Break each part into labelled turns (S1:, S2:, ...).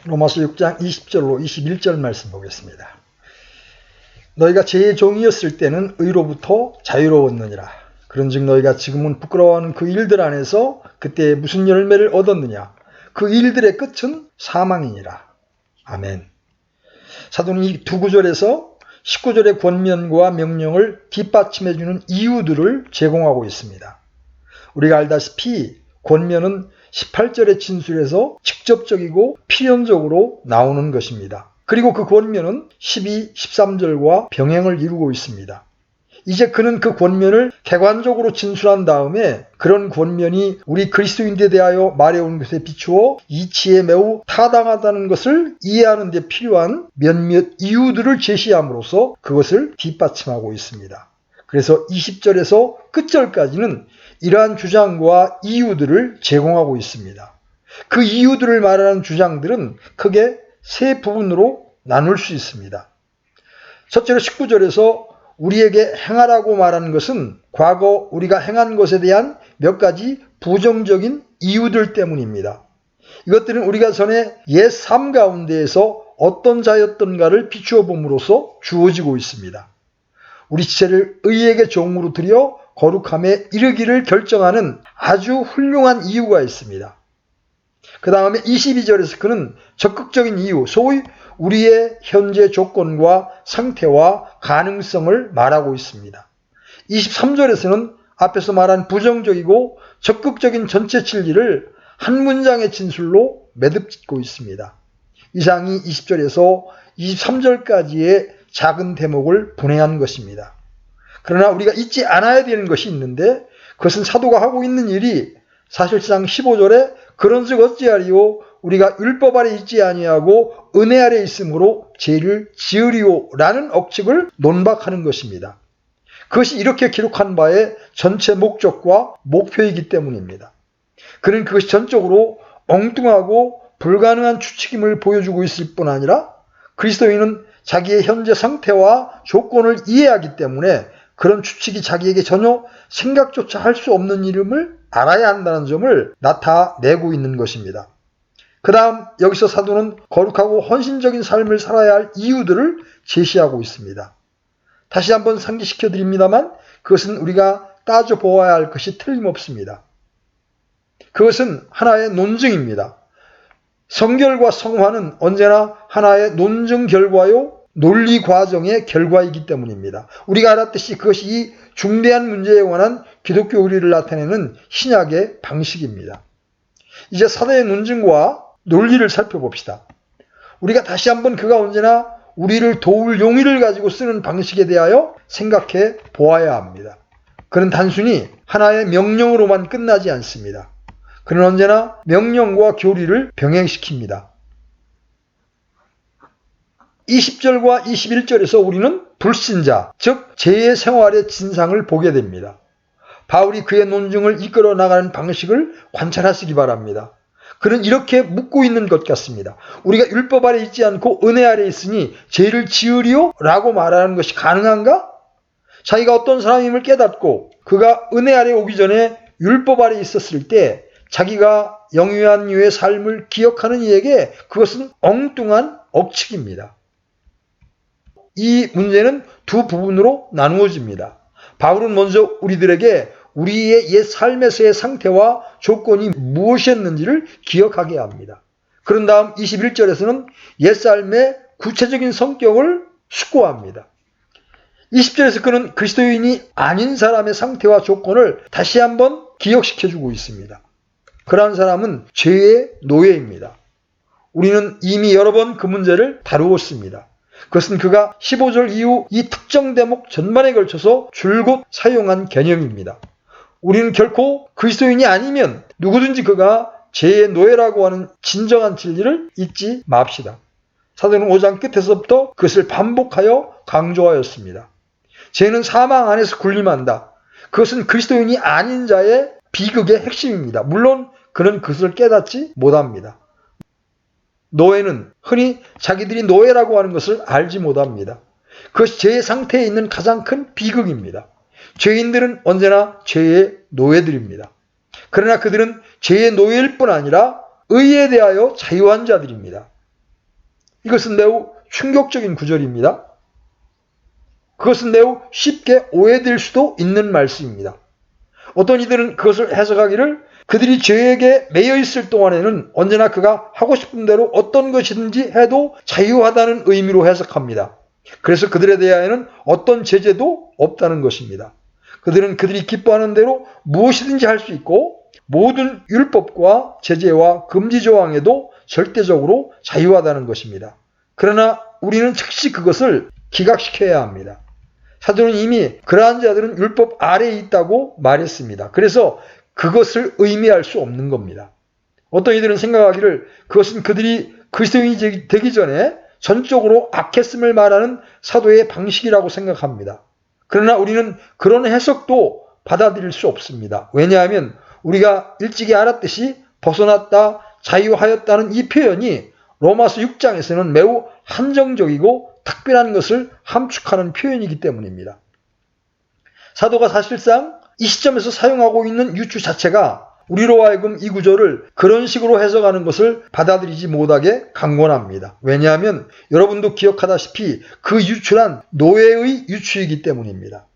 S1: 로마서 6장 20절로 21절 말씀 보겠습니다. 너희가 죄의 종이었을 때는 의로부터 자유로웠느니라. 그런즉 너희가 지금은 부끄러워하는 그 일들 안에서 그때 무슨 열매를 얻었느냐. 그 일들의 끝은 사망이니라. 아멘. 사도는 이 두 구절에서 19절의 권면과 명령을 뒷받침해주는 이유들을 제공하고 있습니다. 우리가 알다시피 권면은 18절의 진술에서 직접적이고 필연적으로 나오는 것입니다. 그리고 그 권면은 12, 13절과 병행을 이루고 있습니다. 이제 그는 그 권면을 객관적으로 진술한 다음에 그런 권면이 우리 그리스도인들에 대하여 말해온 것에 비추어 이치에 매우 타당하다는 것을 이해하는 데 필요한 몇몇 이유들을 제시함으로써 그것을 뒷받침하고 있습니다. 그래서 20절에서 끝절까지는 이러한 주장과 이유들을 제공하고 있습니다. 그 이유들을 말하는 주장들은 크게 세 부분으로 나눌 수 있습니다. 첫째로 19절에서 우리에게 행하라고 말하는 것은 과거 우리가 행한 것에 대한 몇 가지 부정적인 이유들 때문입니다. 이것들은 우리가 전에 옛 삶 가운데에서 어떤 자였던가를 비추어 봄으로써 주어지고 있습니다. 우리 지체를 의에게 종으로 들여 거룩함에 이르기를 결정하는 아주 훌륭한 이유가 있습니다. 그 다음에 22절에서 그는 적극적인 이유, 소위 우리의 현재 조건과 상태와 가능성을 말하고 있습니다. 23절에서는 앞에서 말한 부정적이고 적극적인 전체 진리를 한 문장의 진술로 매듭짓고 있습니다. 이상이 20절에서 23절까지의 작은 대목을 분해한 것입니다. 그러나 우리가 잊지 않아야 되는 것이 있는데 그것은 사도가 하고 있는 일이 사실상 15절에 그런즉 어찌하리요 우리가 율법 아래 있지 아니하고 은혜 아래 있으므로 죄를 지으리오 라는 억측을 논박하는 것입니다. 그것이 이렇게 기록한 바의 전체 목적과 목표이기 때문입니다. 그는 그것이 전적으로 엉뚱하고 불가능한 추측임을 보여주고 있을 뿐 아니라 그리스도인은 자기의 현재 상태와 조건을 이해하기 때문에 그런 추측이 자기에게 전혀 생각조차 할 수 없는 이름을 알아야 한다는 점을 나타내고 있는 것입니다. 그 다음 여기서 사도는 거룩하고 헌신적인 삶을 살아야 할 이유들을 제시하고 있습니다. 다시 한번 상기시켜 드립니다만 그것은 우리가 따져보아야 할 것이 틀림없습니다. 그것은 하나의 논증입니다. 성결과 성화는 언제나 하나의 논증 결과요 논리 과정의 결과이기 때문입니다. 우리가 알았듯이 그것이 이 중대한 문제에 관한 기독교 의리를 나타내는 신약의 방식입니다. 이제 사도의 논증과 논리를 살펴봅시다. 우리가 다시 한번 그가 언제나 우리를 도울 용의를 가지고 쓰는 방식에 대하여 생각해 보아야 합니다. 그는 단순히 하나의 명령으로만 끝나지 않습니다. 그는 언제나 명령과 교리를 병행시킵니다. 20절과 21절에서 우리는 불신자, 즉 죄의 생활의 진상을 보게 됩니다. 바울이 그의 논증을 이끌어 나가는 방식을 관찰하시기 바랍니다. 그는 이렇게 묻고 있는 것 같습니다. 우리가 율법 아래 있지 않고 은혜 아래 있으니 죄를 지으리요? 라고 말하는 것이 가능한가? 자기가 어떤 사람임을 깨닫고 그가 은혜 아래 오기 전에 율법 아래 있었을 때 자기가 영유한 유의 삶을 기억하는 이에게 그것은 엉뚱한 억측입니다. 이 문제는 두 부분으로 나누어집니다. 바울은 먼저 우리들에게 우리의 옛 삶에서의 상태와 조건이 무엇이었는지를 기억하게 합니다. 그런 다음 21절에서는 옛 삶의 구체적인 성격을 숙고합니다. 20절에서 그는 그리스도인이 아닌 사람의 상태와 조건을 다시 한번 기억시켜주고 있습니다. 그러한 사람은 죄의 노예입니다. 우리는 이미 여러 번 그 문제를 다루었습니다. 그것은 그가 15절 이후 이 특정 대목 전반에 걸쳐서 줄곧 사용한 개념입니다. 우리는 결코 그리스도인이 아니면 누구든지 그가 죄의 노예라고 하는 진정한 진리를 잊지 맙시다. 사도는 5장 끝에서부터 그것을 반복하여 강조하였습니다. 죄는 사망 안에서 군림한다. 그것은 그리스도인이 아닌 자의 비극의 핵심입니다. 물론 그는 그것을 깨닫지 못합니다. 노예는 흔히 자기들이 노예라고 하는 것을 알지 못합니다. 그것이 죄의 상태에 있는 가장 큰 비극입니다. 죄인들은 언제나 죄의 노예들입니다. 그러나 그들은 죄의 노예일 뿐 아니라 의에 대하여 자유한 자들입니다. 이것은 매우 충격적인 구절입니다. 그것은 매우 쉽게 오해될 수도 있는 말씀입니다. 어떤 이들은 그것을 해석하기를 그들이 죄에게 매여 있을 동안에는 언제나 그가 하고 싶은 대로 어떤 것이든지 해도 자유하다는 의미로 해석합니다. 그래서 그들에 대하여는 어떤 제재도 없다는 것입니다. 그들은 그들이 기뻐하는 대로 무엇이든지 할 수 있고 모든 율법과 제재와 금지 조항에도 절대적으로 자유하다는 것입니다. 그러나 우리는 즉시 그것을 기각시켜야 합니다. 사도는 이미 그러한 자들은 율법 아래에 있다고 말했습니다. 그래서 그것을 의미할 수 없는 겁니다. 어떤 이들은 생각하기를 그것은 그들이 그리스도인이 되기 전에 전적으로 악했음을 말하는 사도의 방식이라고 생각합니다. 그러나 우리는 그런 해석도 받아들일 수 없습니다. 왜냐하면 우리가 일찍이 알았듯이 벗어났다, 자유하였다는 이 표현이 로마서 6장에서는 매우 한정적이고 특별한 것을 함축하는 표현이기 때문입니다. 사도가 사실상 이 시점에서 사용하고 있는 유추 자체가 우리로 하여금 이 구절을 그런 식으로 해석하는 것을 받아들이지 못하게 강권합니다. 왜냐하면 여러분도 기억하다시피 그 유추란 노예의 유추이기 때문입니다.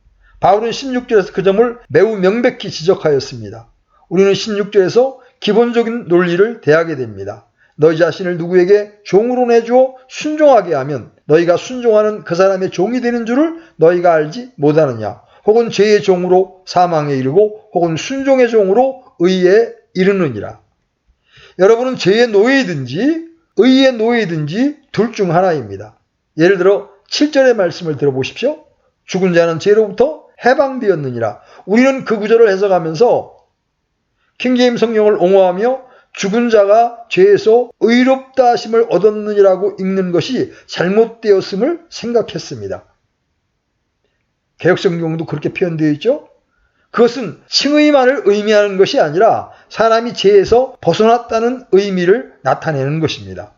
S1: 바울은 16절에서 그 점을 매우 명백히 지적하였습니다. 우리는 16절에서 기본적인 논리를 대하게 됩니다. 너희 자신을 누구에게 종으로 내주어 순종하게 하면 너희가 순종하는 그 사람의 종이 되는 줄을 너희가 알지 못하느냐. 혹은 죄의 종으로 사망에 이르고 혹은 순종의 종으로 의에 이르느니라. 여러분은 죄의 노예이든지 의의 노예이든지 둘 중 하나입니다. 예를 들어 7절의 말씀을 들어보십시오. 죽은 자는 죄로부터 해방되었느니라. 우리는 그 구절을 해석하면서 킹제임스 성경을 옹호하며 죽은 자가 죄에서 의롭다 하심을 얻었느니라고 읽는 것이 잘못되었음을 생각했습니다. 개역성경도 그렇게 표현되어 있죠. 그것은 칭의만을 의미하는 것이 아니라 사람이 죄에서 벗어났다는 의미를 나타내는 것입니다.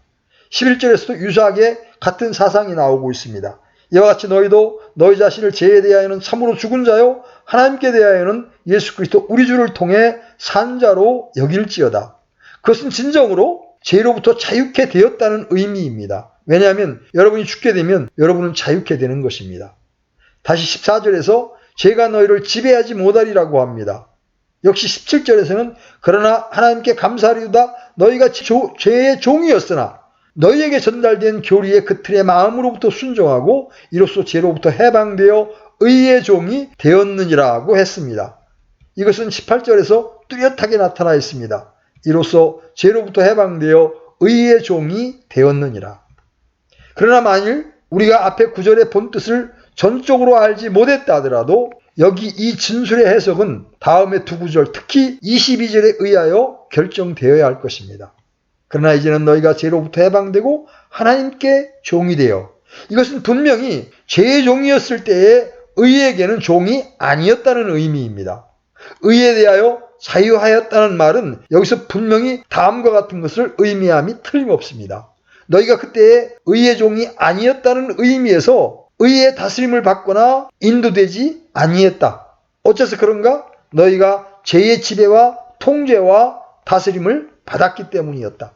S1: 11절에서도 유사하게 같은 사상이 나오고 있습니다. 이와 같이 너희도 너희 자신을 죄에 대하여는 참으로 죽은 자요 하나님께 대하여는 예수 그리스도 우리 주를 통해 산 자로 여길지어다. 그것은 진정으로 죄로부터 자유케 되었다는 의미입니다. 왜냐하면 여러분이 죽게 되면 여러분은 자유케 되는 것입니다. 다시 14절에서 죄가 너희를 지배하지 못하리라고 합니다. 역시 17절에서는 그러나 하나님께 감사하리로다 너희가 죄의 종이었으나 너희에게 전달된 교리의 그 틀의 마음으로부터 순종하고 이로써 죄로부터 해방되어 의의 종이 되었느니라고 했습니다. 이것은 18절에서 뚜렷하게 나타나 있습니다. 이로써 죄로부터 해방되어 의의 종이 되었느니라. 그러나 만일 우리가 앞에 9절의 본뜻을 전적으로 알지 못했다 하더라도 여기 이 진술의 해석은 다음의 두 구절, 특히 22절에 의하여 결정되어야 할 것입니다. 그러나 이제는 너희가 죄로부터 해방되고 하나님께 종이 되어, 이것은 분명히 죄의 종이었을 때에 의에게는 종이 아니었다는 의미입니다. 의에 대하여 자유하였다는 말은 여기서 분명히 다음과 같은 것을 의미함이 틀림없습니다. 너희가 그때의 의의 종이 아니었다는 의미에서 의의 다스림을 받거나 인도되지 아니했다. 어째서 그런가? 너희가 죄의 지배와 통제와 다스림을 받았기 때문이었다.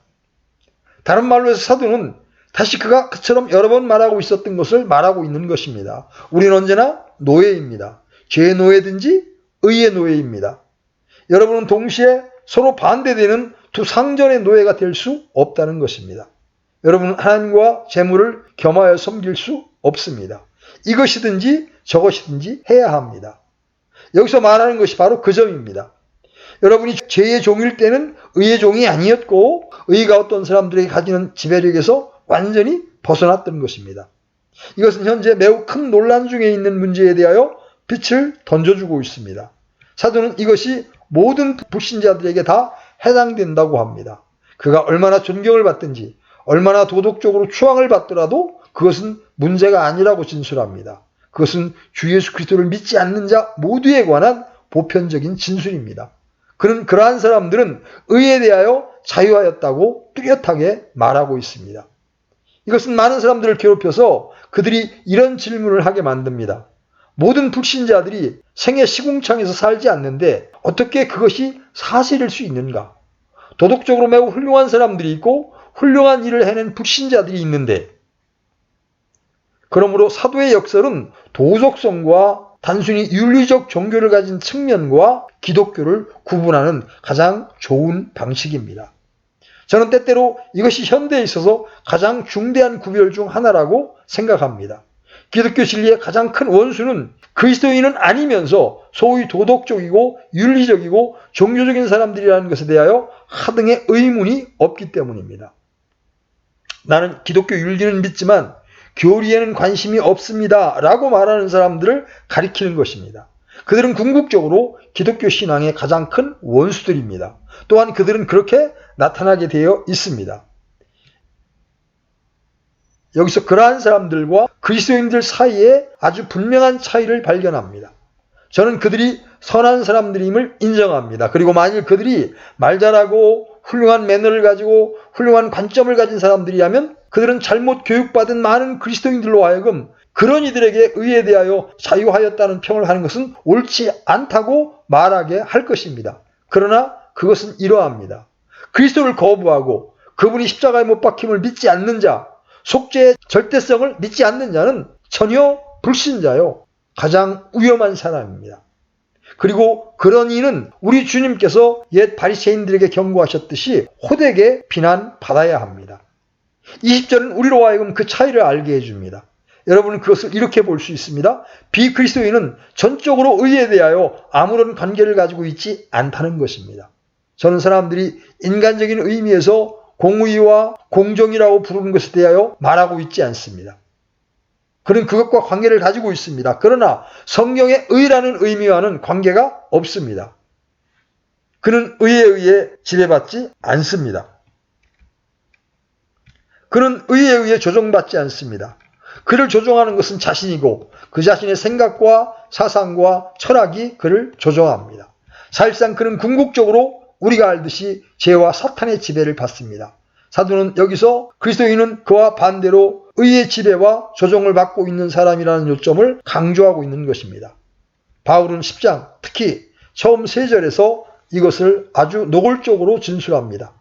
S1: 다른 말로 해서 사도는 다시 그가 그처럼 여러 번 말하고 있었던 것을 말하고 있는 것입니다. 우리는 언제나 노예입니다. 죄의 노예든지 의의 노예입니다. 여러분은 동시에 서로 반대되는 두 상전의 노예가 될 수 없다는 것입니다. 여러분은 하나님과 재물을 겸하여 섬길 수 없습니다. 이것이든지 저것이든지 해야 합니다. 여기서 말하는 것이 바로 그 점입니다. 여러분이 죄의 종일 때는 의의 종이 아니었고 의가 어떤 사람들에게 가지는 지배력에서 완전히 벗어났던 것입니다. 이것은 현재 매우 큰 논란 중에 있는 문제에 대하여 빛을 던져주고 있습니다. 사도는 이것이 모든 불신자들에게 다 해당된다고 합니다. 그가 얼마나 존경을 받든지 얼마나 도덕적으로 추앙을 받더라도 그것은 문제가 아니라고 진술합니다. 그것은 주 예수 그리스도를 믿지 않는 자 모두에 관한 보편적인 진술입니다. 그는 그러한 사람들은 의에 대하여 자유하였다고 뚜렷하게 말하고 있습니다. 이것은 많은 사람들을 괴롭혀서 그들이 이런 질문을 하게 만듭니다. 모든 불신자들이 생애 시궁창에서 살지 않는데 어떻게 그것이 사실일 수 있는가? 도덕적으로 매우 훌륭한 사람들이 있고 훌륭한 일을 해낸 불신자들이 있는데, 그러므로 사도의 역설은 도덕성과 단순히 윤리적 종교를 가진 측면과 기독교를 구분하는 가장 좋은 방식입니다. 저는 때때로 이것이 현대에 있어서 가장 중대한 구별 중 하나라고 생각합니다. 기독교 진리의 가장 큰 원수는 그리스도인은 아니면서 소위 도덕적이고 윤리적이고 종교적인 사람들이라는 것에 대하여 하등의 의문이 없기 때문입니다. 나는 기독교 윤리는 믿지만 교리에는 관심이 없습니다 라고 말하는 사람들을 가리키는 것입니다. 그들은 궁극적으로 기독교 신앙의 가장 큰 원수들입니다. 또한 그들은 그렇게 나타나게 되어 있습니다. 여기서 그러한 사람들과 그리스도인들 사이에 아주 분명한 차이를 발견합니다. 저는 그들이 선한 사람들임을 인정합니다. 그리고 만일 그들이 말 잘하고 훌륭한 매너를 가지고 훌륭한 관점을 가진 사람들이라면 그들은 잘못 교육받은 많은 그리스도인들로 하여금 그런 이들에게 의에 대하여 자유하였다는 평을 하는 것은 옳지 않다고 말하게 할 것입니다. 그러나 그것은 이러합니다. 그리스도를 거부하고 그분이 십자가에 못 박힘을 믿지 않는 자, 속죄의 절대성을 믿지 않는 자는 전혀 불신자요, 가장 위험한 사람입니다. 그리고 그런 이는 우리 주님께서 옛 바리새인들에게 경고하셨듯이 호되게 비난받아야 합니다. 20절은 우리로 하여금 그 차이를 알게 해줍니다. 여러분은 그것을 이렇게 볼 수 있습니다. 비그리스도인은 전적으로 의에 대하여 아무런 관계를 가지고 있지 않다는 것입니다. 저는 사람들이 인간적인 의미에서 공의와 공정이라고 부르는 것에 대하여 말하고 있지 않습니다. 그는 그것과 관계를 가지고 있습니다. 그러나 성경의 의라는 의미와는 관계가 없습니다. 그는 의에 의해 지배받지 않습니다. 그는 의에 의해 조종받지 않습니다. 그를 조종하는 것은 자신이고 그 자신의 생각과 사상과 철학이 그를 조종합니다. 사실상 그는 궁극적으로 우리가 알듯이 죄와 사탄의 지배를 받습니다. 사도는 여기서 그리스도인은 그와 반대로 의의 지배와 조종을 받고 있는 사람이라는 요점을 강조하고 있는 것입니다. 바울은 10장 특히 처음 3절에서 이것을 아주 노골적으로 진술합니다.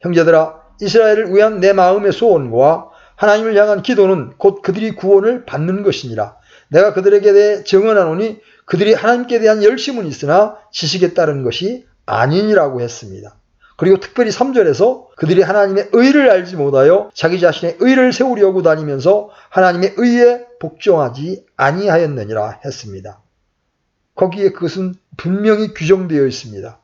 S1: 형제들아, 이스라엘을 위한 내 마음의 소원과 하나님을 향한 기도는 곧 그들이 구원을 받는 것이니라. 내가 그들에게 대해 증언하노니 그들이 하나님께 대한 열심은 있으나 지식에 따른 것이 아니니라고 했습니다. 그리고 특별히 3절에서 그들이 하나님의 의를 알지 못하여 자기 자신의 의를 세우려고 다니면서 하나님의 의에 복종하지 아니하였느니라 했습니다. 거기에 그것은 분명히 규정되어 있습니다.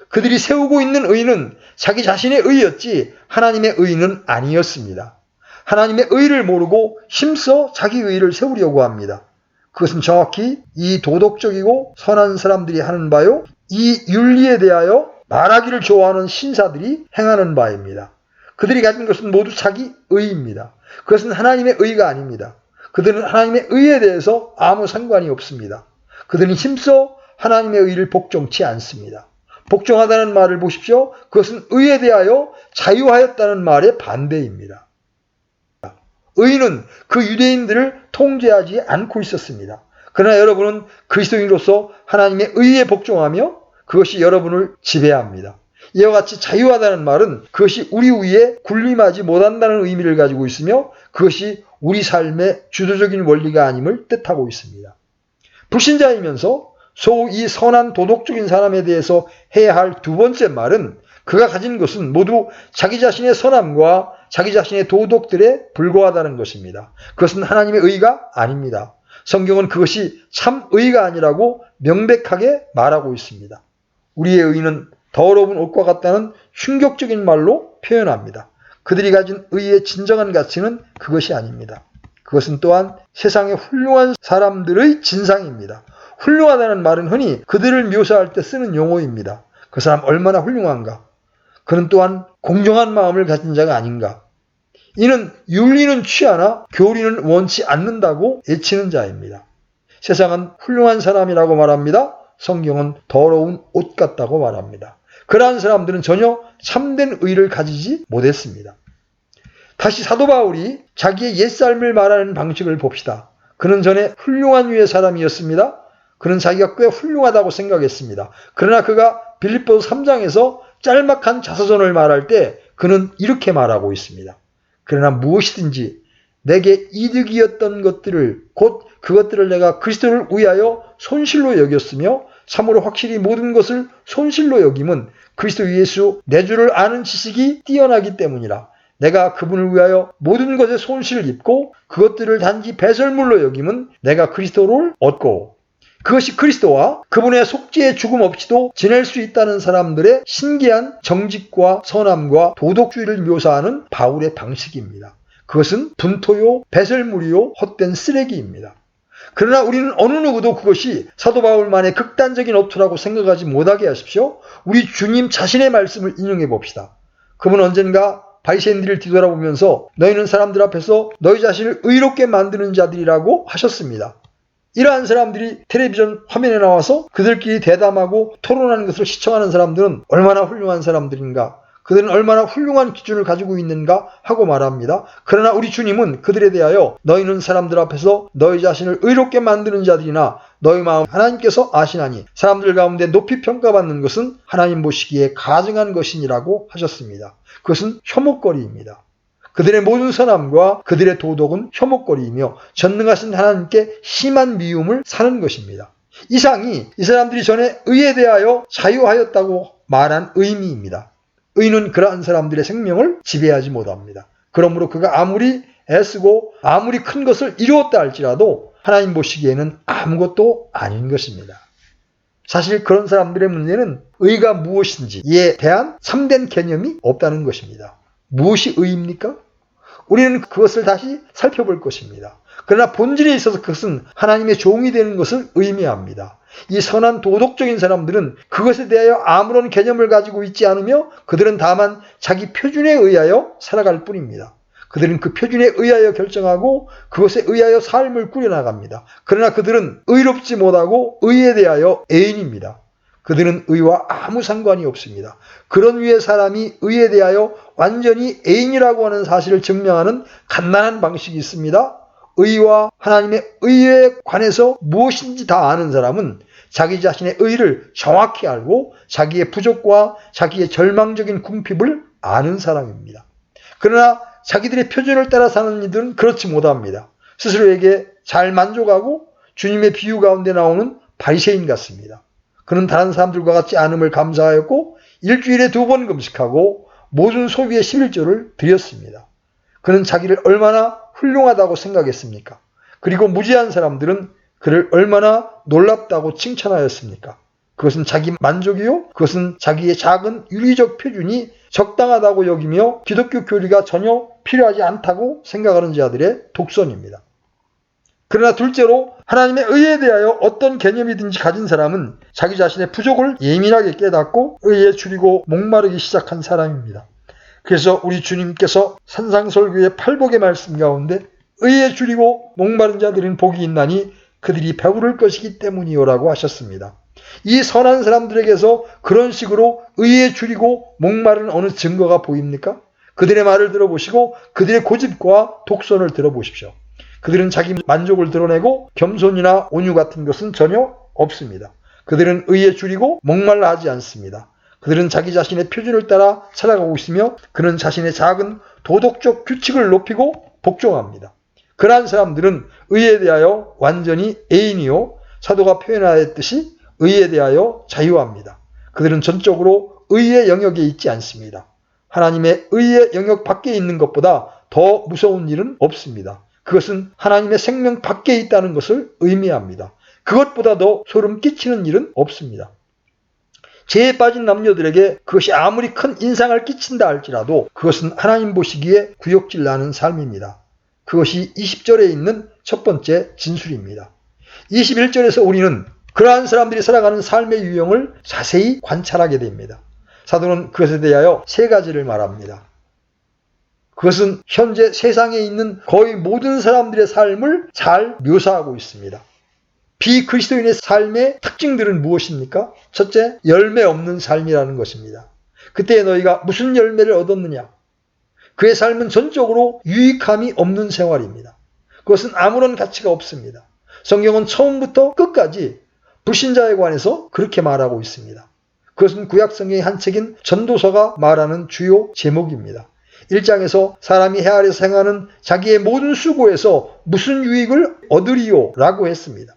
S1: 그들이 세우고 있는 의는 자기 자신의 의였지 하나님의 의는 아니었습니다. 하나님의 의를 모르고 힘써 자기 의를 세우려고 합니다. 그것은 정확히 이 도덕적이고 선한 사람들이 하는 바요, 이 윤리에 대하여 말하기를 좋아하는 신사들이 행하는 바입니다. 그들이 가진 것은 모두 자기 의입니다. 그것은 하나님의 의가 아닙니다. 그들은 하나님의 의에 대해서 아무 상관이 없습니다. 그들은 힘써 하나님의 의를 복종치 않습니다. 복종하다는 말을 보십시오. 그것은 의에 대하여 자유하였다는 말의 반대입니다. 의는 그 유대인들을 통제하지 않고 있었습니다. 그러나 여러분은 그리스도인으로서 하나님의 의에 복종하며 그것이 여러분을 지배합니다. 이와 같이 자유하다는 말은 그것이 우리 위에 군림하지 못한다는 의미를 가지고 있으며 그것이 우리 삶의 주도적인 원리가 아님을 뜻하고 있습니다. 불신자이면서 소위 이 선한 도덕적인 사람에 대해서 해야 할 두 번째 말은 그가 가진 것은 모두 자기 자신의 선함과 자기 자신의 도덕들에 불과하다는 것입니다. 그것은 하나님의 의가 아닙니다. 성경은 그것이 참 의가 아니라고 명백하게 말하고 있습니다. 우리의 의는 더러운 옷과 같다는 충격적인 말로 표현합니다. 그들이 가진 의의 진정한 가치는 그것이 아닙니다. 그것은 또한 세상의 훌륭한 사람들의 진상입니다. 훌륭하다는 말은 흔히 그들을 묘사할 때 쓰는 용어입니다. 그 사람 얼마나 훌륭한가? 그는 또한 공정한 마음을 가진 자가 아닌가? 이는 윤리는 취하나 교리는 원치 않는다고 외치는 자입니다. 세상은 훌륭한 사람이라고 말합니다. 성경은 더러운 옷 같다고 말합니다. 그러한 사람들은 전혀 참된 의를 가지지 못했습니다. 다시 사도 바울이 자기의 옛삶을 말하는 방식을 봅시다. 그는 전에 훌륭한 유의 사람이었습니다. 그는 자기가 꽤 훌륭하다고 생각했습니다. 그러나 그가 빌립보서 3장에서 짤막한 자서전을 말할 때 그는 이렇게 말하고 있습니다. 그러나 무엇이든지 내게 이득이었던 것들을 곧 그것들을 내가 그리스도를 위하여 손실로 여겼으며 참으로 확실히 모든 것을 손실로 여김은 그리스도 예수 내 주를 아는 지식이 뛰어나기 때문이라. 내가 그분을 위하여 모든 것에 손실을 입고 그것들을 단지 배설물로 여김은 내가 그리스도를 얻고 그것이 그리스도와 그분의 속죄의 죽음 없이도 지낼 수 있다는 사람들의 신기한 정직과 선함과 도덕주의를 묘사하는 바울의 방식입니다. 그것은 분토요, 배설물이요, 헛된 쓰레기입니다. 그러나 우리는 어느 누구도 그것이 사도 바울만의 극단적인 어투라고 생각하지 못하게 하십시오. 우리 주님 자신의 말씀을 인용해 봅시다. 그분 언젠가 바리새인들을 뒤돌아보면서 너희는 사람들 앞에서 너희 자신을 의롭게 만드는 자들이라고 하셨습니다. 이러한 사람들이 텔레비전 화면에 나와서 그들끼리 대담하고 토론하는 것을 시청하는 사람들은 얼마나 훌륭한 사람들인가, 그들은 얼마나 훌륭한 기준을 가지고 있는가 하고 말합니다. 그러나 우리 주님은 그들에 대하여 너희는 사람들 앞에서 너희 자신을 의롭게 만드는 자들이나 너희 마음 하나님께서 아시나니 사람들 가운데 높이 평가받는 것은 하나님 보시기에 가증한 것이니라고 하셨습니다. 그것은 혐오거리입니다. 그들의 모든 선함과 그들의 도덕은 혐오거리이며 전능하신 하나님께 심한 미움을 사는 것입니다. 이상이 이 사람들이 전에 의에 대하여 자유하였다고 말한 의미입니다. 의는 그러한 사람들의 생명을 지배하지 못합니다. 그러므로 그가 아무리 애쓰고 아무리 큰 것을 이루었다 할지라도 하나님 보시기에는 아무것도 아닌 것입니다. 사실 그런 사람들의 문제는 의가 무엇인지에 대한 참된 개념이 없다는 것입니다. 무엇이 의입니까? 우리는 그것을 다시 살펴볼 것입니다. 그러나 본질에 있어서 그것은 하나님의 종이 되는 것을 의미합니다. 이 선한 도덕적인 사람들은 그것에 대하여 아무런 개념을 가지고 있지 않으며 그들은 다만 자기 표준에 의하여 살아갈 뿐입니다. 그들은 그 표준에 의하여 결정하고 그것에 의하여 삶을 꾸려나갑니다. 그러나 그들은 의롭지 못하고 의에 대하여 애인입니다. 그들은 의와 아무 상관이 없습니다. 그런 유의 사람이 의에 대하여 완전히 애인이라고 하는 사실을 증명하는 간단한 방식이 있습니다. 의와 하나님의 의에 관해서 무엇인지 다 아는 사람은 자기 자신의 의를 정확히 알고 자기의 부족과 자기의 절망적인 궁핍을 아는 사람입니다. 그러나 자기들의 표준을 따라 사는 이들은 그렇지 못합니다. 스스로에게 잘 만족하고 주님의 비유 가운데 나오는 바리새인 같습니다. 그는 다른 사람들과 같지 않음을 감사하였고 일주일에 2번 금식하고 모든 소비의 11조를 드렸습니다. 그는 자기를 얼마나 훌륭하다고 생각했습니까? 그리고 무지한 사람들은 그를 얼마나 놀랍다고 칭찬하였습니까? 그것은 자기 만족이요? 그것은 자기의 작은 윤리적 표준이 적당하다고 여기며 기독교 교리가 전혀 필요하지 않다고 생각하는 자들의 독선입니다. 그러나 둘째로 하나님의 의에 대하여 어떤 개념이든지 가진 사람은 자기 자신의 부족을 예민하게 깨닫고 의에 줄이고 목마르기 시작한 사람입니다. 그래서 우리 주님께서 산상설교의 팔복의 말씀 가운데 의에 줄이고 목마른 자들은 복이 있나니 그들이 배부를 것이기 때문이요라고 하셨습니다. 이 선한 사람들에게서 그런 식으로 의에 줄이고 목마른 어느 증거가 보입니까? 그들의 말을 들어보시고 그들의 고집과 독선을 들어보십시오. 그들은 자기 만족을 드러내고 겸손이나 온유 같은 것은 전혀 없습니다. 그들은 의에 줄이고 목말라 하지 않습니다. 그들은 자기 자신의 표준을 따라 살아가고 있으며 그는 자신의 작은 도덕적 규칙을 높이고 복종합니다. 그러한 사람들은 의에 대하여 완전히 애인이요 사도가 표현하였듯이 의에 대하여 자유합니다. 그들은 전적으로 의의 영역에 있지 않습니다. 하나님의 의의 영역 밖에 있는 것보다 더 무서운 일은 없습니다. 그것은 하나님의 생명 밖에 있다는 것을 의미합니다. 그것보다 더 소름 끼치는 일은 없습니다. 죄에 빠진 남녀들에게 그것이 아무리 큰 인상을 끼친다 할지라도 그것은 하나님 보시기에 구역질 나는 삶입니다. 그것이 20절에 있는 첫 번째 진술입니다. 21절에서 우리는 그러한 사람들이 살아가는 삶의 유형을 자세히 관찰하게 됩니다. 사도는 그것에 대하여 3가지를 말합니다. 그것은 현재 세상에 있는 거의 모든 사람들의 삶을 잘 묘사하고 있습니다. 비그리스도인의 삶의 특징들은 무엇입니까? 첫째, 열매 없는 삶이라는 것입니다. 그때 너희가 무슨 열매를 얻었느냐? 그의 삶은 전적으로 유익함이 없는 생활입니다. 그것은 아무런 가치가 없습니다. 성경은 처음부터 끝까지 불신자에 관해서 그렇게 말하고 있습니다. 그것은 구약성경의 한 책인 전도서가 말하는 주요 제목입니다. 1장에서 사람이 해 아래서 행하는 자기의 모든 수고에서 무슨 유익을 얻으리요? 라고 했습니다.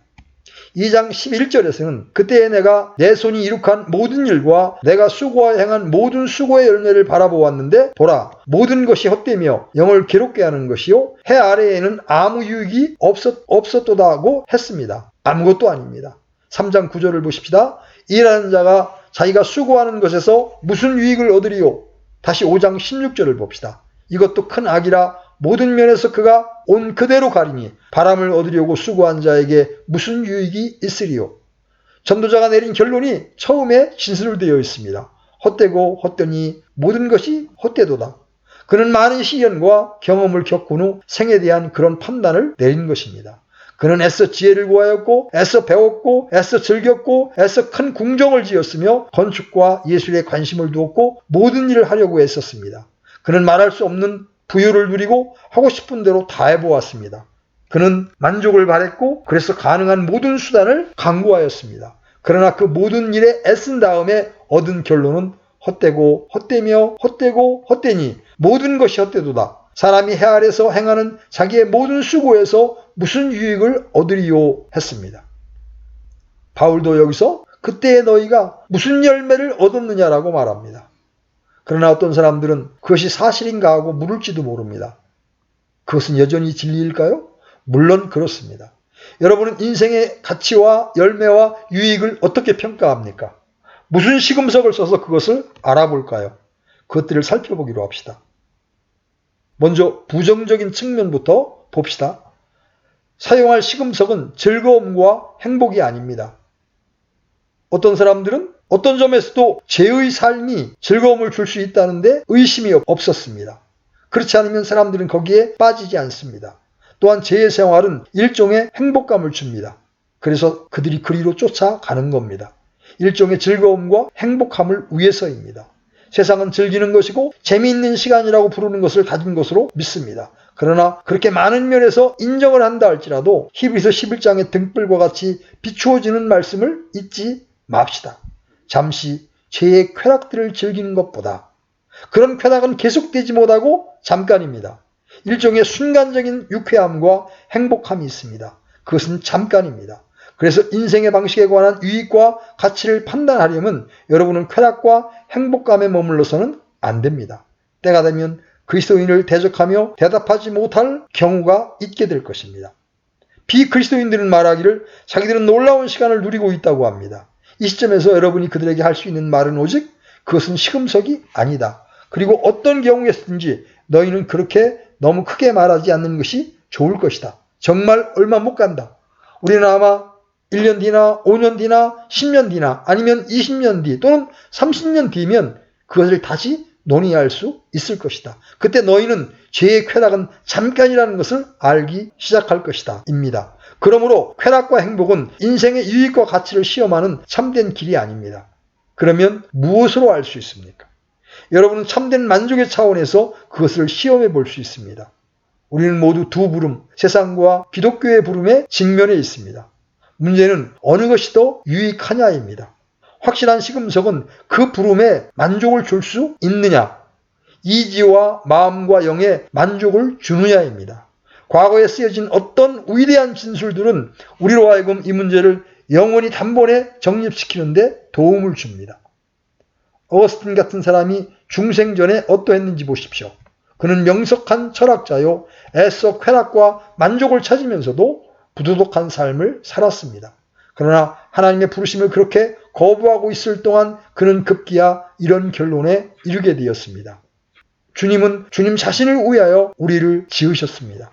S1: 2장 11절에서는 그때에 내가 내 손이 이룩한 모든 일과 내가 수고하여 행한 모든 수고의 열매를 바라보았는데 보라 모든 것이 헛되며 영을 괴롭게 하는 것이요 해 아래에는 아무 유익이 없었도다고 했습니다. 아무것도 아닙니다. 3장 9절을 보십시다. 일하는 자가 자기가 수고하는 것에서 무슨 유익을 얻으리요? 다시 5장 16절을 봅시다. 이것도 큰 악이라 모든 면에서 그가 온 그대로 가리니 바람을 얻으려고 수고한 자에게 무슨 유익이 있으리요. 전도자가 내린 결론이 처음에 진술되어 있습니다. 헛되고 헛되니 모든 것이 헛되도다. 그는 많은 시련과 경험을 겪은 후 생에 대한 그런 판단을 내린 것입니다. 그는 애써 지혜를 구하였고 애써 배웠고 애써 즐겼고 애써 큰 궁정을 지었으며 건축과 예술에 관심을 두었고 모든 일을 하려고 애썼습니다. 그는 말할 수 없는 부유를 누리고 하고 싶은 대로 다 해보았습니다. 그는 만족을 바랬고 그래서 가능한 모든 수단을 강구하였습니다. 그러나 그 모든 일에 애쓴 다음에 얻은 결론은 헛되고 헛되며 헛되고 헛되니 모든 것이 헛되도다. 사람이 해 아래서 행하는 자기의 모든 수고에서 무슨 유익을 얻으리요 했습니다. 바울도 여기서 그때의 너희가 무슨 열매를 얻었느냐라고 말합니다. 그러나 어떤 사람들은 그것이 사실인가 하고 물을지도 모릅니다. 그것은 여전히 진리일까요? 물론 그렇습니다. 여러분은 인생의 가치와 열매와 유익을 어떻게 평가합니까? 무슨 시금석을 써서 그것을 알아볼까요? 그것들을 살펴보기로 합시다. 먼저 부정적인 측면부터 봅시다. 사용할 시금석은 즐거움과 행복이 아닙니다. 어떤 사람들은 어떤 점에서도 죄의 삶이 즐거움을 줄 수 있다는데 의심이 없었습니다. 그렇지 않으면 사람들은 거기에 빠지지 않습니다. 또한 죄의 생활은 일종의 행복감을 줍니다. 그래서 그들이 그리로 쫓아가는 겁니다. 일종의 즐거움과 행복함을 위해서입니다. 세상은 즐기는 것이고 재미있는 시간이라고 부르는 것을 가진 것으로 믿습니다. 그러나 그렇게 많은 면에서 인정을 한다 할지라도 히브리서 11장의 등불과 같이 비추어지는 말씀을 잊지 맙시다. 잠시 죄의 쾌락들을 즐기는 것보다 그런 쾌락은 계속되지 못하고 잠깐입니다. 일종의 순간적인 유쾌함과 행복함이 있습니다. 그것은 잠깐입니다. 그래서 인생의 방식에 관한 유익과 가치를 판단하려면 여러분은 쾌락과 행복감에 머물러서는 안 됩니다. 때가 되면 그리스도인을 대적하며 대답하지 못할 경우가 있게 될 것입니다. 비그리스도인들은 말하기를 자기들은 놀라운 시간을 누리고 있다고 합니다. 이 시점에서 여러분이 그들에게 할 수 있는 말은 오직 그것은 시금석이 아니다. 그리고 어떤 경우에서든지 너희는 그렇게 너무 크게 말하지 않는 것이 좋을 것이다. 정말 얼마 못 간다. 우리는 아마 1년 뒤나 5년 뒤나 10년 뒤나 아니면 20년 뒤 또는 30년 뒤면 그것을 다시 논의할 수 있을 것이다. 그때 너희는 죄의 쾌락은 잠깐이라는 것을 알기 시작할 것이다. 입니다. 그러므로 쾌락과 행복은 인생의 유익과 가치를 시험하는 참된 길이 아닙니다. 그러면 무엇으로 알 수 있습니까? 여러분은 참된 만족의 차원에서 그것을 시험해 볼 수 있습니다. 우리는 모두 두 부름, 세상과 기독교의 부름에 직면해 있습니다. 문제는 어느 것이 더 유익하냐입니다. 확실한 시금석은 그 부름에 만족을 줄 수 있느냐, 이지와 마음과 영에 만족을 주느냐입니다. 과거에 쓰여진 어떤 위대한 진술들은 우리로 하여금 이 문제를 영원히 단번에 정립시키는데 도움을 줍니다. 어거스틴 같은 사람이 중생 전에 어떠했는지 보십시오. 그는 명석한 철학자요, 애써 쾌락과 만족을 찾으면서도 부도덕한 삶을 살았습니다. 그러나 하나님의 부르심을 그렇게 거부하고 있을 동안 그는 급기야 이런 결론에 이르게 되었습니다. 주님은 주님 자신을 위하여 우리를 지으셨습니다.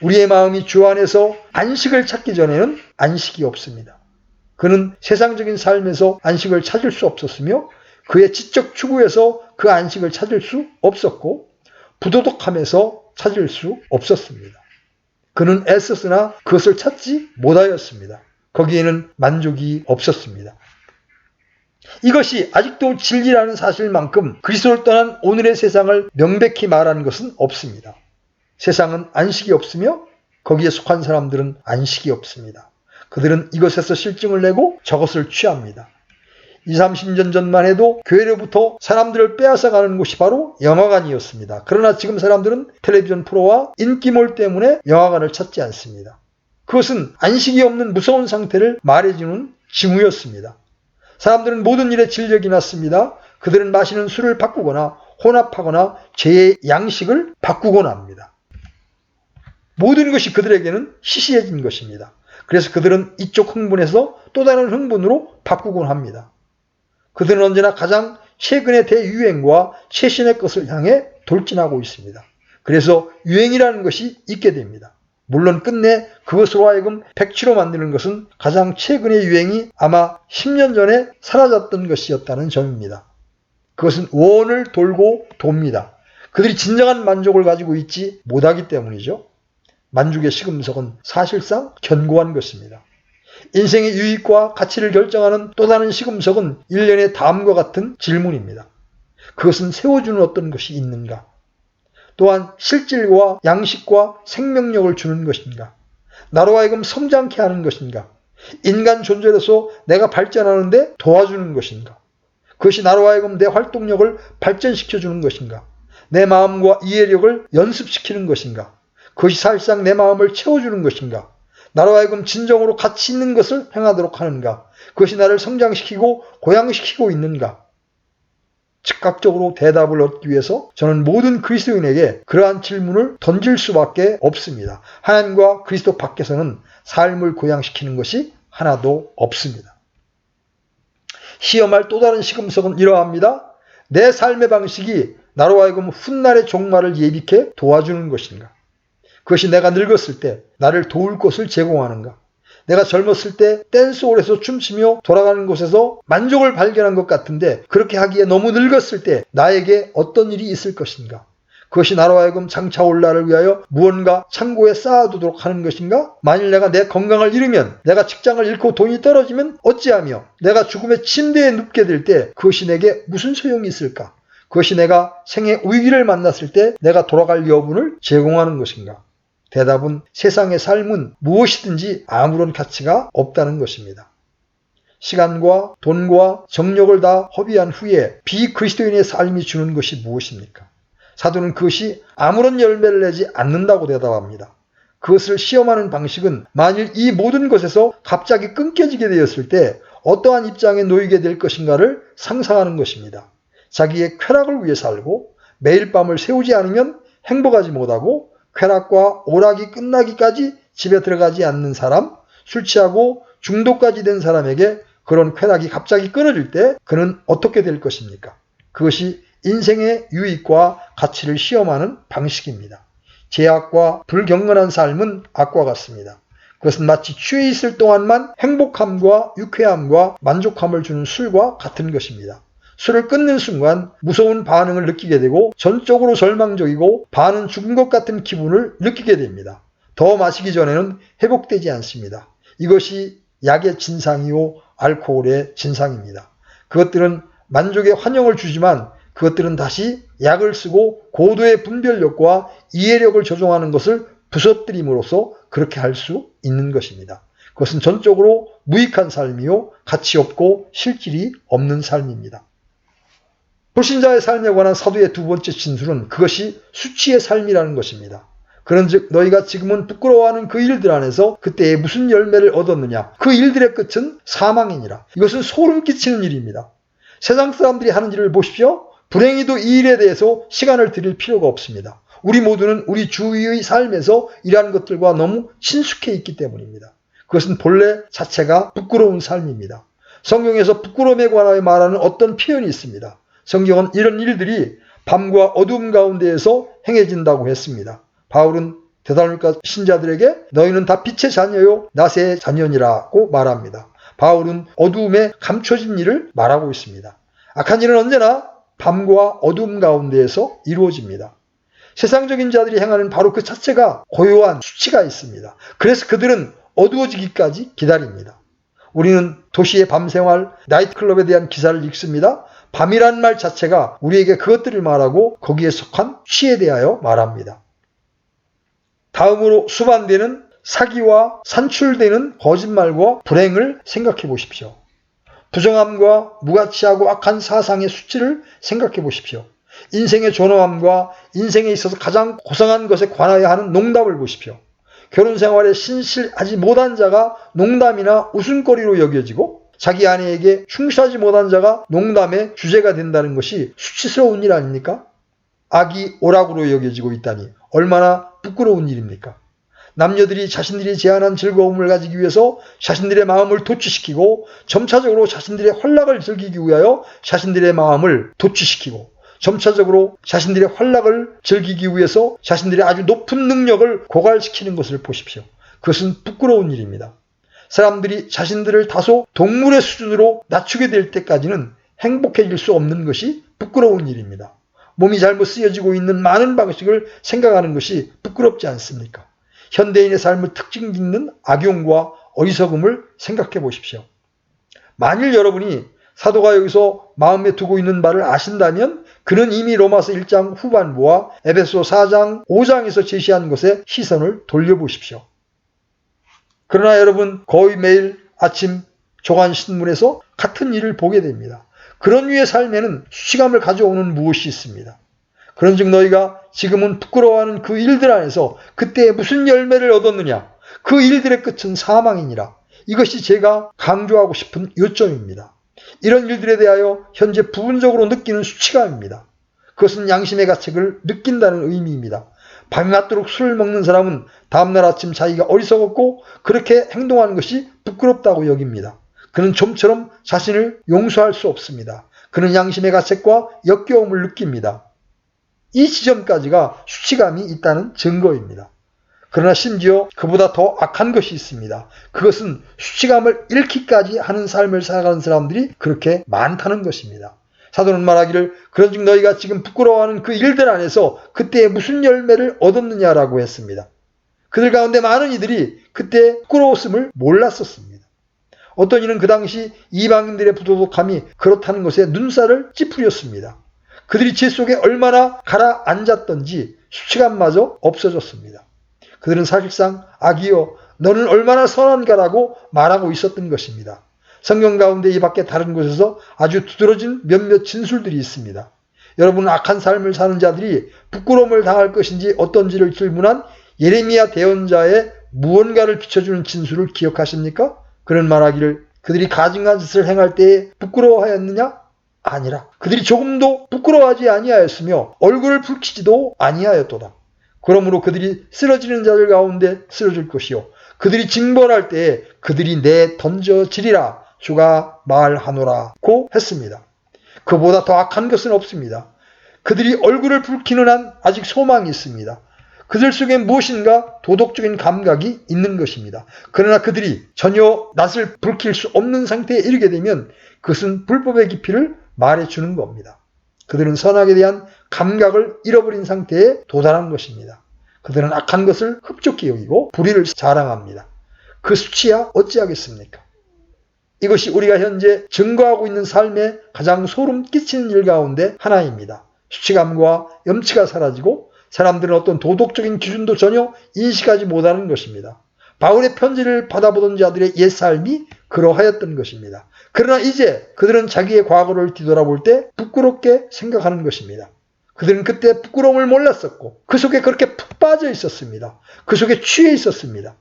S1: 우리의 마음이 주 안에서 안식을 찾기 전에는 안식이 없습니다. 그는 세상적인 삶에서 안식을 찾을 수 없었으며 그의 지적 추구에서 그 안식을 찾을 수 없었고 부도덕함에서 찾을 수 없었습니다. 그는 애썼으나 그것을 찾지 못하였습니다. 거기에는 만족이 없었습니다. 이것이 아직도 진리라는 사실만큼 그리스도를 떠난 오늘의 세상을 명백히 말하는 것은 없습니다. 세상은 안식이 없으며 거기에 속한 사람들은 안식이 없습니다. 그들은 이것에서 실증을 내고 저것을 취합니다. 20, 30년 전만 해도 교회로부터 사람들을 빼앗아가는 곳이 바로 영화관이었습니다. 그러나 지금 사람들은 텔레비전 프로와 인기몰 때문에 영화관을 찾지 않습니다. 그것은 안식이 없는 무서운 상태를 말해주는 징후였습니다. 사람들은 모든 일에 진력이 났습니다. 그들은 마시는 술을 바꾸거나 혼합하거나 제 양식을 바꾸곤 합니다. 모든 것이 그들에게는 시시해진 것입니다. 그래서 그들은 이쪽 흥분에서 또 다른 흥분으로 바꾸곤 합니다. 그들은 언제나 가장 최근의 대유행과 최신의 것을 향해 돌진하고 있습니다. 그래서 유행이라는 것이 있게 됩니다. 물론 끝내 그것으로 하여금 백지로 만드는 것은 가장 최근의 유행이 아마 10년 전에 사라졌던 것이었다는 점입니다. 그것은 원을 돌고 돕니다. 그들이 진정한 만족을 가지고 있지 못하기 때문이죠. 만족의 시금석은 사실상 견고한 것입니다. 인생의 유익과 가치를 결정하는 또 다른 시금석은 일련의 다음과 같은 질문입니다. 그것은 세워주는 어떤 것이 있는가? 또한 실질과 양식과 생명력을 주는 것인가? 나로 하여금 성장케 하는 것인가? 인간 존재로서 내가 발전하는데 도와주는 것인가? 그것이 나로 하여금 내 활동력을 발전시켜주는 것인가? 내 마음과 이해력을 연습시키는 것인가? 그것이 사실상 내 마음을 채워주는 것인가? 나로 하여금 진정으로 가치 있는 것을 행하도록 하는가? 그것이 나를 성장시키고 고양시키고 있는가? 즉각적으로 대답을 얻기 위해서 저는 모든 그리스도인에게 그러한 질문을 던질 수밖에 없습니다. 하나님과 그리스도 밖에서는 삶을 고양시키는 것이 하나도 없습니다. 시험할 또 다른 시금석은 이러합니다. 내 삶의 방식이 나로 하여금 훗날의 종말을 예비케 도와주는 것인가? 그것이 내가 늙었을 때 나를 도울 것을 제공하는가? 내가 젊었을 때 댄스홀에서 춤추며 돌아가는 곳에서 만족을 발견한 것 같은데 그렇게 하기에 너무 늙었을 때 나에게 어떤 일이 있을 것인가? 그것이 나로 하여금 장차 올 날을 위하여 무언가 창고에 쌓아두도록 하는 것인가? 만일 내가 내 건강을 잃으면, 내가 직장을 잃고 돈이 떨어지면 어찌하며 내가 죽음의 침대에 눕게 될 때 그것이 내게 무슨 소용이 있을까? 그것이 내가 생의 위기를 만났을 때 내가 돌아갈 여분을 제공하는 것인가? 대답은 세상의 삶은 무엇이든지 아무런 가치가 없다는 것입니다. 시간과 돈과 정력을 다 허비한 후에 비그리스도인의 삶이 주는 것이 무엇입니까? 사도는 그것이 아무런 열매를 내지 않는다고 대답합니다. 그것을 시험하는 방식은 만일 이 모든 것에서 갑자기 끊겨지게 되었을 때 어떠한 입장에 놓이게 될 것인가를 상상하는 것입니다. 자기의 쾌락을 위해 살고 매일 밤을 새우지 않으면 행복하지 못하고 쾌락과 오락이 끝나기까지 집에 들어가지 않는 사람, 술 취하고 중독까지 된 사람에게 그런 쾌락이 갑자기 끊어질 때 그는 어떻게 될 것입니까? 그것이 인생의 유익과 가치를 시험하는 방식입니다. 제약과 불경건한 삶은 악과 같습니다. 그것은 마치 취해 있을 동안만 행복함과 유쾌함과 만족함을 주는 술과 같은 것입니다. 술을 끊는 순간 무서운 반응을 느끼게 되고 전적으로 절망적이고 반은 죽은 것 같은 기분을 느끼게 됩니다. 더 마시기 전에는 회복되지 않습니다. 이것이 약의 진상이요 알코올의 진상입니다. 그것들은 만족의 환영을 주지만 그것들은 다시 약을 쓰고 고도의 분별력과 이해력을 조종하는 것을 부서뜨림으로써 그렇게 할 수 있는 것입니다. 그것은 전적으로 무익한 삶이요 가치 없고 실질이 없는 삶입니다. 불신자의 삶에 관한 사도의 두 번째 진술은 그것이 수치의 삶이라는 것입니다. 그런즉 너희가 지금은 부끄러워하는 그 일들 안에서 그때에 무슨 열매를 얻었느냐? 그 일들의 끝은 사망이니라. 이것은 소름 끼치는 일입니다. 세상 사람들이 하는 일을 보십시오. 불행히도 이 일에 대해서 시간을 들일 필요가 없습니다. 우리 모두는 우리 주위의 삶에서 이러한 것들과 너무 친숙해 있기 때문입니다. 그것은 본래 자체가 부끄러운 삶입니다. 성경에서 부끄러움에 관하여 말하는 어떤 표현이 있습니다. 성경은 이런 일들이 밤과 어두움 가운데에서 행해진다고 했습니다. 바울은 데살로니가 신자들에게 너희는 다 빛의 자녀요 낮의 자녀니라고 말합니다. 바울은 어두움에 감춰진 일을 말하고 있습니다. 악한 일은 언제나 밤과 어두움 가운데에서 이루어집니다. 세상적인 자들이 행하는 바로 그 자체가 고요한 수치가 있습니다. 그래서 그들은 어두워지기까지 기다립니다. 우리는 도시의 밤생활, 나이트클럽에 대한 기사를 읽습니다. 밤이란 말 자체가 우리에게 그것들을 말하고 거기에 속한 취에 대하여 말합니다. 다음으로 수반되는 사기와 산출되는 거짓말과 불행을 생각해 보십시오. 부정함과 무가치하고 악한 사상의 수치를 생각해 보십시오. 인생의 존엄함과 인생에 있어서 가장 고상한 것에 관하여 하는 농담을 보십시오. 결혼생활에 신실하지 못한 자가 농담이나 웃음거리로 여겨지고 자기 아내에게 충실하지 못한 자가 농담의 주제가 된다는 것이 수치스러운 일 아닙니까? 악이 오락으로 여겨지고 있다니 얼마나 부끄러운 일입니까? 남녀들이 자신들이 제안한 즐거움을 가지기 위해서 자신들의 마음을 도취시키고 점차적으로 자신들의 활락을 즐기기 위하여 자신들의 마음을 도취시키고 점차적으로 자신들의 활락을 즐기기 위해서 자신들의 아주 높은 능력을 고갈시키는 것을 보십시오. 그것은 부끄러운 일입니다. 사람들이 자신들을 다소 동물의 수준으로 낮추게 될 때까지는 행복해질 수 없는 것이 부끄러운 일입니다. 몸이 잘못 쓰여지고 있는 많은 방식을 생각하는 것이 부끄럽지 않습니까? 현대인의 삶을 특징 짓는 악용과 어리석음을 생각해 보십시오. 만일 여러분이 사도가 여기서 마음에 두고 있는 바를 아신다면 그는 이미 로마서 1장 후반부와 에베소 4장 5장에서 제시한 것에 시선을 돌려보십시오. 그러나 여러분 거의 매일 아침 조간신문에서 같은 일을 보게 됩니다. 그런 유의 삶에는 수치감을 가져오는 무엇이 있습니다. 그런즉 너희가 지금은 부끄러워하는 그 일들 안에서 그때 무슨 열매를 얻었느냐? 그 일들의 끝은 사망이니라. 이것이 제가 강조하고 싶은 요점입니다. 이런 일들에 대하여 현재 부분적으로 느끼는 수치감입니다. 그것은 양심의 가책을 느낀다는 의미입니다. 밤낮도록 술을 먹는 사람은 다음날 아침 자기가 어리석었고 그렇게 행동하는 것이 부끄럽다고 여깁니다. 그는 좀처럼 자신을 용서할 수 없습니다. 그는 양심의 가책과 역겨움을 느낍니다. 이 지점까지가 수치감이 있다는 증거입니다. 그러나 심지어 그보다 더 악한 것이 있습니다. 그것은 수치감을 잃기까지 하는 삶을 살아가는 사람들이 그렇게 많다는 것입니다. 사도는 말하기를 그런즉 너희가 지금 부끄러워하는 그 일들 안에서 그때 무슨 열매를 얻었느냐라고 했습니다. 그들 가운데 많은 이들이 그때 부끄러웠음을 몰랐었습니다. 어떤 이는 그 당시 이방인들의 부도덕함이 그렇다는 것에 눈살을 찌푸렸습니다. 그들이 죄 속에 얼마나 가라앉았던지 수치감마저 없어졌습니다. 그들은 사실상 악이여 너는 얼마나 선한가라고 말하고 있었던 것입니다. 성경 가운데 이 밖에 다른 곳에서 아주 두드러진 몇몇 진술들이 있습니다. 여러분은 악한 삶을 사는 자들이 부끄러움을 당할 것인지 어떤지를 질문한 예레미야 대언자의 무언가를 비춰주는 진술을 기억하십니까? 그는 말하기를 그들이 가증한 짓을 행할 때에 부끄러워하였느냐? 아니라 그들이 조금도 부끄러워하지 아니하였으며 얼굴을 붉히지도 아니하였도다. 그러므로 그들이 쓰러지는 자들 가운데 쓰러질 것이요 그들이 징벌할 때에 그들이 내 던져지리라 주가 말하노라고 했습니다. 그보다 더 악한 것은 없습니다. 그들이 얼굴을 붉히는 한 아직 소망이 있습니다. 그들 속에 무엇인가 도덕적인 감각이 있는 것입니다. 그러나 그들이 전혀 낯을 붉힐 수 없는 상태에 이르게 되면 그것은 불법의 깊이를 말해주는 겁니다. 그들은 선악에 대한 감각을 잃어버린 상태에 도달한 것입니다. 그들은 악한 것을 흡족히 여기고 불의를 자랑합니다. 그 수치야 어찌하겠습니까? 이것이 우리가 현재 증거하고 있는 삶에 가장 소름 끼치는 일 가운데 하나입니다. 수치감과 염치가 사라지고 사람들은 어떤 도덕적인 기준도 전혀 인식하지 못하는 것입니다. 바울의 편지를 받아보던 자들의 옛삶이 그러하였던 것입니다. 그러나 이제 그들은 자기의 과거를 뒤돌아볼 때 부끄럽게 생각하는 것입니다. 그들은 그때 부끄러움을 몰랐었고 그 속에 그렇게 푹 빠져 있었습니다. 그 속에 취해 있었습니다.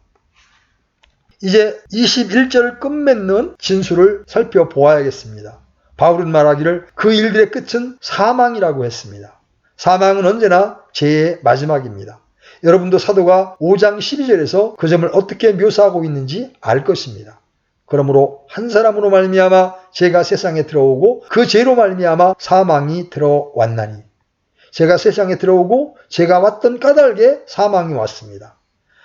S1: 이제 21절 끝맺는 진술을 살펴보아야겠습니다. 바울은 말하기를 그 일들의 끝은 사망이라고 했습니다. 사망은 언제나 죄의 마지막입니다. 여러분도 사도가 5장 12절에서 그 점을 어떻게 묘사하고 있는지 알 것입니다. 그러므로 한 사람으로 말미암아 죄가 세상에 들어오고 그 죄로 말미암아 사망이 들어왔나니 죄가 세상에 들어오고 죄가 왔던 까닭에 사망이 왔습니다.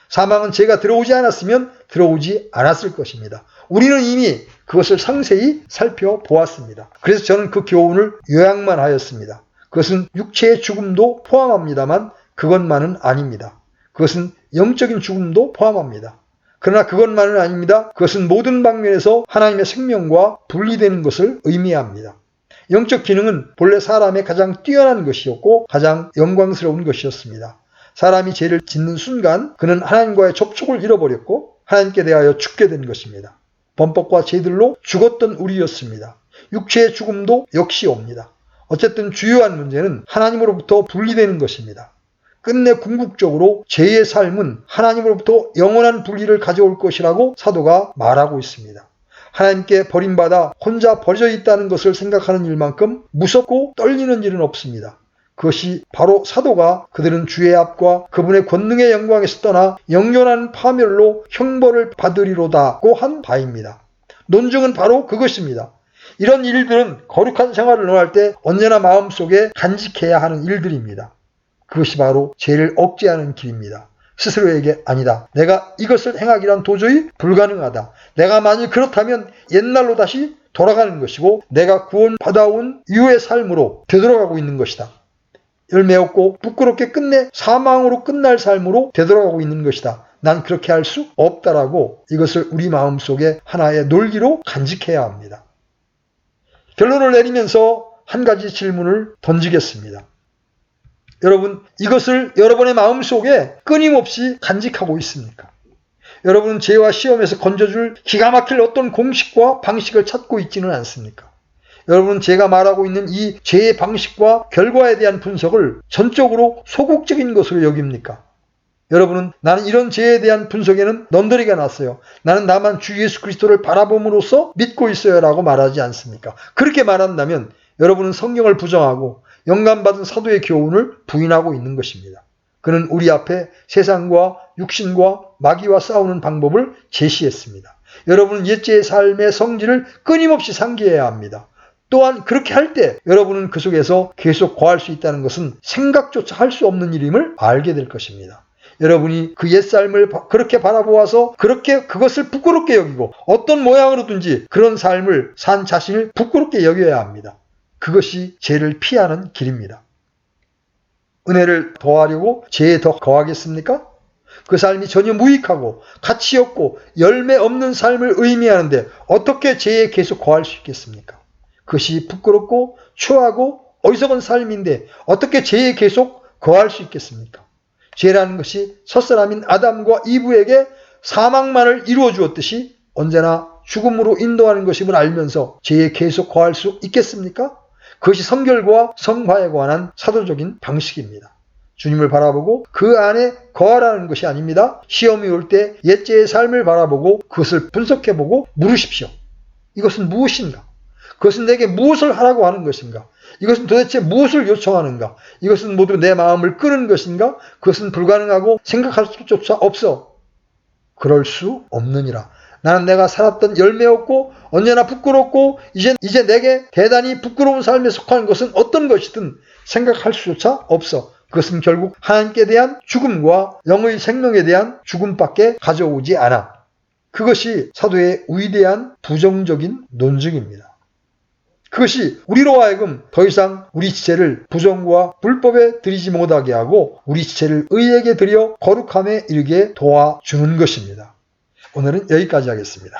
S1: 사망은 죄가 들어오지 않았으면 들어오지 않았을 것입니다. 우리는 이미 그것을 상세히 살펴보았습니다. 그래서 저는 그 교훈을 요약만 하였습니다. 그것은 육체의 죽음도 포함합니다만 그것만은 아닙니다. 그것은 영적인 죽음도 포함합니다. 그러나 그것만은 아닙니다. 그것은 모든 방면에서 하나님의 생명과 분리되는 것을 의미합니다. 영적 기능은 본래 사람의 가장 뛰어난 것이었고 가장 영광스러운 것이었습니다. 사람이 죄를 짓는 순간 그는 하나님과의 접촉을 잃어버렸고 하나님께 대하여 죽게 된 것입니다. 범법과 죄들로 죽었던 우리였습니다. 육체의 죽음도 역시 옵니다. 어쨌든 주요한 문제는 하나님으로부터 분리되는 것입니다. 끝내 궁극적으로 죄의 삶은 하나님으로부터 영원한 분리를 가져올 것이라고 사도가 말하고 있습니다. 하나님께 버림받아 혼자 버려져 있다는 것을 생각하는 일만큼 무섭고 떨리는 일은 없습니다. 그것이 바로 사도가 그들은 주의 앞과 그분의 권능의 영광에서 떠나 영원한 파멸로 형벌을 받으리로다고 한 바입니다. 논증은 바로 그것입니다. 이런 일들은 거룩한 생활을 논할 때 언제나 마음속에 간직해야 하는 일들입니다. 그것이 바로 죄를 억제하는 길입니다. 스스로에게 아니다. 내가 이것을 행하기란 도저히 불가능하다. 내가 만일 그렇다면 옛날로 다시 돌아가는 것이고 내가 구원받아온 이후의 삶으로 되돌아가고 있는 것이다. 열매 없고 부끄럽게 끝내 사망으로 끝날 삶으로 되돌아가고 있는 것이다. 난 그렇게 할 수 없다라고 이것을 우리 마음속에 하나의 논리로 간직해야 합니다. 결론을 내리면서 한 가지 질문을 던지겠습니다. 여러분, 이것을 여러분의 마음속에 끊임없이 간직하고 있습니까? 여러분은 죄와 시험에서 건져줄 기가 막힐 어떤 공식과 방식을 찾고 있지는 않습니까? 여러분은 제가 말하고 있는 이 죄의 방식과 결과에 대한 분석을 전적으로 소극적인 것으로 여깁니까? 여러분은 나는 이런 죄에 대한 분석에는 넌더리가 났어요. 나는 나만 주 예수 그리스도를 바라봄으로써 믿고 있어요 라고 말하지 않습니까? 그렇게 말한다면 여러분은 성경을 부정하고 영감받은 사도의 교훈을 부인하고 있는 것입니다. 그는 우리 앞에 세상과 육신과 마귀와 싸우는 방법을 제시했습니다. 여러분은 옛죄의 삶의 성질을 끊임없이 상기해야 합니다. 또한 그렇게 할 때 여러분은 그 속에서 계속 거할 수 있다는 것은 생각조차 할 수 없는 일임을 알게 될 것입니다. 여러분이 그 옛삶을 그렇게 바라보아서 그렇게 그것을 부끄럽게 여기고 어떤 모양으로든지 그런 삶을 산 자신을 부끄럽게 여겨야 합니다. 그것이 죄를 피하는 길입니다. 은혜를 더하려고 죄에 더 거하겠습니까? 그 삶이 전혀 무익하고 가치 없고 열매 없는 삶을 의미하는데 어떻게 죄에 계속 거할 수 있겠습니까? 그것이 부끄럽고 추하고 어리석은 삶인데 어떻게 죄에 계속 거할 수 있겠습니까? 죄라는 것이 첫사람인 아담과 이브에게 사망만을 이루어 주었듯이 언제나 죽음으로 인도하는 것임을 알면서 죄에 계속 거할 수 있겠습니까? 그것이 성결과 성화에 관한 사도적인 방식입니다. 주님을 바라보고 그 안에 거하라는 것이 아닙니다. 시험이 올 때 옛죄의 삶을 바라보고 그것을 분석해보고 물으십시오. 이것은 무엇인가? 그것은 내게 무엇을 하라고 하는 것인가? 이것은 도대체 무엇을 요청하는가? 이것은 모두 내 마음을 끄는 것인가? 그것은 불가능하고 생각할 수조차 없어. 그럴 수 없느니라. 나는 내가 살았던 열매 없고 언제나 부끄럽고 이제 내게 대단히 부끄러운 삶에 속한 것은 어떤 것이든 생각할 수조차 없어. 그것은 결국 하나님께 대한 죽음과 영의 생명에 대한 죽음밖에 가져오지 않아. 그것이 사도의 위대한 부정적인 논증입니다. 그것이 우리로 하여금 더 이상 우리 지체를 부정과 불법에 들이지 못하게 하고 우리 지체를 의에게 들여 거룩함에 이르게 도와주는 것입니다. 오늘은 여기까지 하겠습니다.